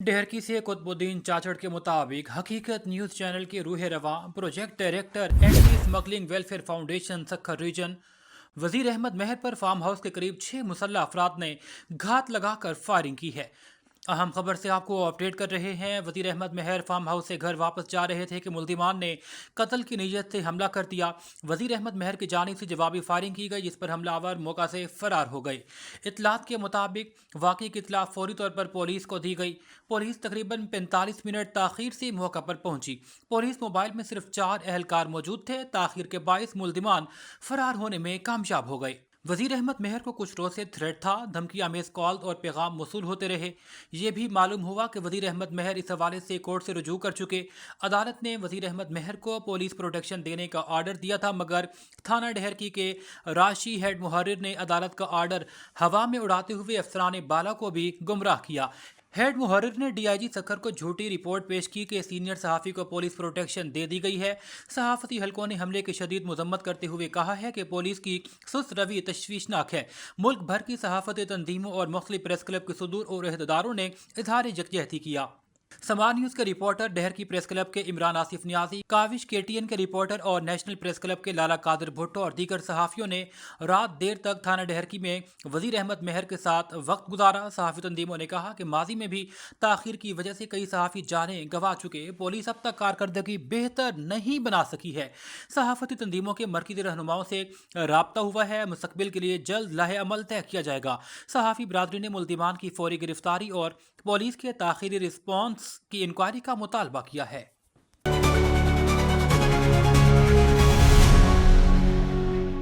डेहरकी से कुतुबुद्दीन चाचड़ के मुताबिक हकीकत न्यूज़ चैनल के रूह रवा project director anti smuggling welfare foundation Sukkur region Wazir Ahmed महर पर फार्म हाउस के करीब 6 मुसल्लह अफराद ने घात लगाकर फायरिंग की है। अहम खबर से आपको अपडेट कर रहे हैं। वजीर अहमद महर फार्म हाउस से घर वापस जा रहे थे कि मुल्जिमान ने कत्ल की नीयत से हमला कर दिया। वजीर अहमद महर की जानिब से जवाबी फायरिंग की गई, जिस पर हमलावर मौका से फरार हो गए। इतलात के मुताबिक वाक़ई की इतला फौरी तौर पर पुलिस को दी गई। पुलिस तकरीबन 45 मिनट ताखीर से मौका पर पहुंची। पुलिस मोबाइल में सिर्फ 4 अहलकार मौजूद थे। ताखीर के बाइस मुल्जिमान फरार होने में कामयाब हो गए। वजीर अहमद महर को कुछ रोज से थ्रेट था, धमकी आमेज कॉल और पैगाम मौसूल होते रहे। ये भी मालूम हुआ कि वजीर अहमद महर इस हवाले से कोर्ट से रुजू कर चुके। अदालत ने वजीर अहमद महर को पुलिस प्रोटेक्शन देने का आर्डर दिया था, मगर थाना डेहरकी के राशि हेड मुहर्रिर ने अदालत का आर्डर हवा में उड़ाते हुए अफसरान बाला को भी गुमराह किया। हेड मुहर्रिर ने डीआईजी सक्खर को झूठी रिपोर्ट पेश की कि सीनियर सहाफ़ी को पुलिस प्रोटेक्शन दे दी गई है। सहाफ़ती हलकों ने हमले की शदीद मजम्मत करते हुए कहा है कि पुलिस की सुस्त रवि तशवीशनाक है। मुल्क भर की सहाफ़ती तंजीमों और मुख्तलिफ प्रेस क्लब के सदूर और अहदेदारों ने इजहार यकजहती किया। समा न्यूज़ के रिपोर्टर, डेहरकी प्रेस क्लब के इमरान आसिफ न्याजी, काविश केटीएन के रिपोर्टर और नेशनल प्रेस क्लब के लाला कादिर भुट्टो और दीगर सहाफ़ियों ने रात देर तक थाना डेहरकी में वजीर अहमद महर के साथ वक्त गुजारा। सहाफ़ी तंजीमों ने कहा कि माजी में भी ताखिर की वजह से कई सहाफ़ी जानें गंवा चुके। पुलिस अब तक कारकर्दगी बेहतर नहीं बना सकी है। सहाफ़ती तंजीमों के मरकज़ी रहनुमाओं से राब्ता हुआ है। मुस्तकबिल के लिए जल्द लाहे अमल तय किया जाएगा। सहाफ़ी बरादरी ने मुल्जिमान की फौरी गिरफ्तारी और पुलिस के ताख़ीरी रिस्पॉन्स की इंक्वायरी का मुतालबा किया है।